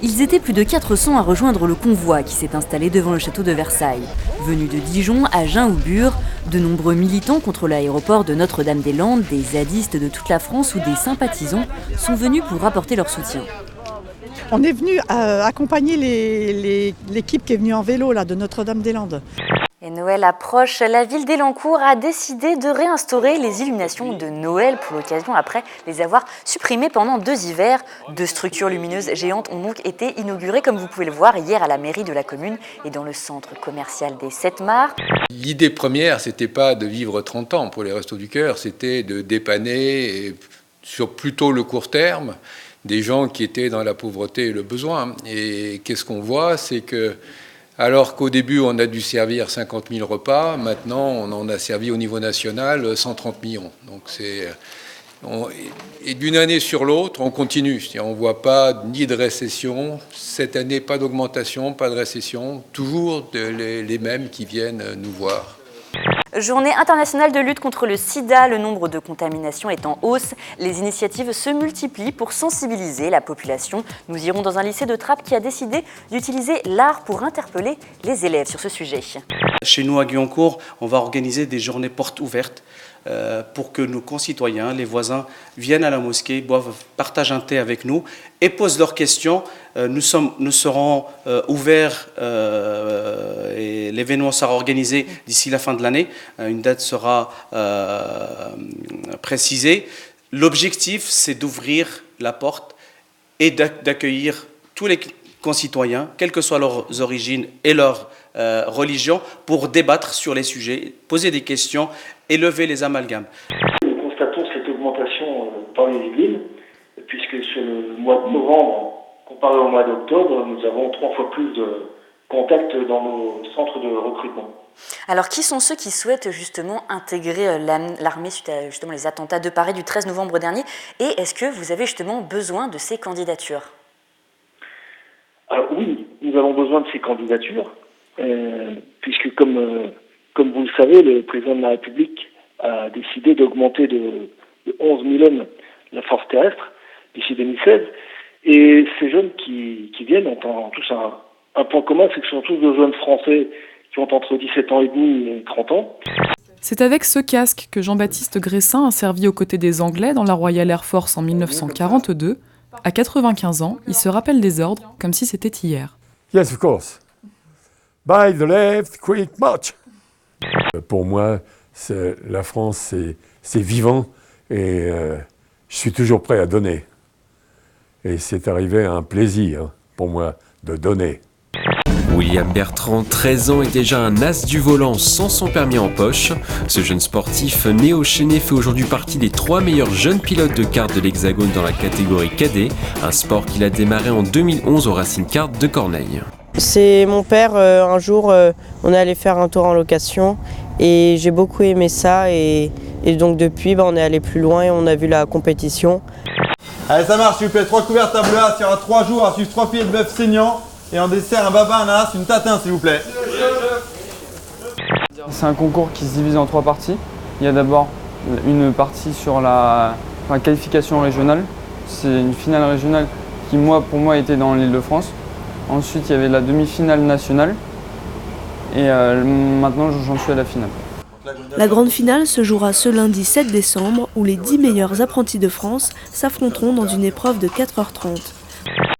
Ils étaient plus de 400 à rejoindre le convoi qui s'est installé devant le château de Versailles. Venus de Dijon, Agen ou Bure, de nombreux militants contre l'aéroport de Notre-Dame-des-Landes, des zadistes de toute la France ou des sympathisants sont venus pour apporter leur soutien. On est venu accompagner l'équipe qui est venue en vélo là, de Notre-Dame-des-Landes. Et Noël approche, la ville d'Elancourt a décidé de réinstaurer les illuminations de Noël pour l'occasion après les avoir supprimées pendant 2 hivers. 2 structures lumineuses géantes ont donc été inaugurées, comme vous pouvez le voir, hier à la mairie de la commune et dans le centre commercial des 7 Mars. L'idée première, c'était pas de vivre 30 ans pour les Restos du Cœur, c'était de dépanner et sur plutôt le court terme des gens qui étaient dans la pauvreté et le besoin. Et qu'est-ce qu'on voit, c'est que alors qu'au début, on a dû servir 50 000 repas, maintenant, on en a servi au niveau national 130 millions. Donc et d'une année sur l'autre, on continue. On ne voit pas ni de récession. Cette année, pas d'augmentation, pas de récession. Toujours les mêmes qui viennent nous voir. Journée internationale de lutte contre le sida, le nombre de contaminations est en hausse. Les initiatives se multiplient pour sensibiliser la population. Nous irons dans un lycée de Trappes qui a décidé d'utiliser l'art pour interpeller les élèves sur ce sujet. Chez nous à Guyancourt, on va organiser des journées portes ouvertes pour que nos concitoyens, les voisins, viennent à la mosquée, partagent un thé avec nous et posent leurs questions. Nous serons ouverts et l'événement sera organisé d'ici la fin de l'année. Une date sera précisée. L'objectif, c'est d'ouvrir la porte et d'accueillir tous les concitoyens, quelles que soient leurs origines et leur religion, pour débattre sur les sujets, poser des questions et lever les amalgames. Nous constatons cette augmentation dans les villes, puisque sur le mois de novembre, comparé au mois d'octobre, nous avons 3 fois plus de contacts dans nos centres de recrutement. Alors, qui sont ceux qui souhaitent justement intégrer l'armée suite à justement les attentats de Paris du 13 novembre dernier? Et est-ce que vous avez justement besoin de ces candidatures? Alors oui, nous avons besoin de ces candidatures, puisque comme vous le savez, le président de la République a décidé d'augmenter de 11 000 hommes la force terrestre d'ici 2016. Et ces jeunes qui viennent ont tous un point commun, c'est que ce sont tous de jeunes Français qui ont entre 17 ans et demi et 30 ans. C'est avec ce casque que Jean-Baptiste Gressin a servi aux côtés des Anglais dans la Royal Air Force en 1942. À 95 ans, il se rappelle des ordres comme si c'était hier. Yes, of course. By the left, quick march. Pour moi, la France, c'est vivant et je suis toujours prêt à donner. Et c'est arrivé à un plaisir pour moi de donner. William Bertrand, 13 ans, est déjà un as du volant sans son permis en poche. Ce jeune sportif né au Chesnay fait aujourd'hui partie des 3 meilleurs jeunes pilotes de kart de l'Hexagone dans la catégorie cadet, un sport qu'il a démarré en 2011 au Racing Kart de Corneille. C'est mon père, un jour, on est allé faire un tour en location et j'ai beaucoup aimé ça et donc depuis, on est allé plus loin et on a vu la compétition. Allez, ça marche, s'il vous plaît, 3 couverts table A, il y aura 3 jours à suivre 3 filets de bœuf saignant et en dessert un baba, un ananas, une tatin, s'il vous plaît. C'est un concours qui se divise en 3 parties. Il y a d'abord une partie sur la qualification régionale. C'est une finale régionale qui, pour moi, était dans l'Île-de-France. Ensuite, il y avait la demi-finale nationale. Et maintenant, j'en suis à la finale. La grande finale se jouera ce lundi 7 décembre où les 10 meilleurs apprentis de France s'affronteront dans une épreuve de 4h30.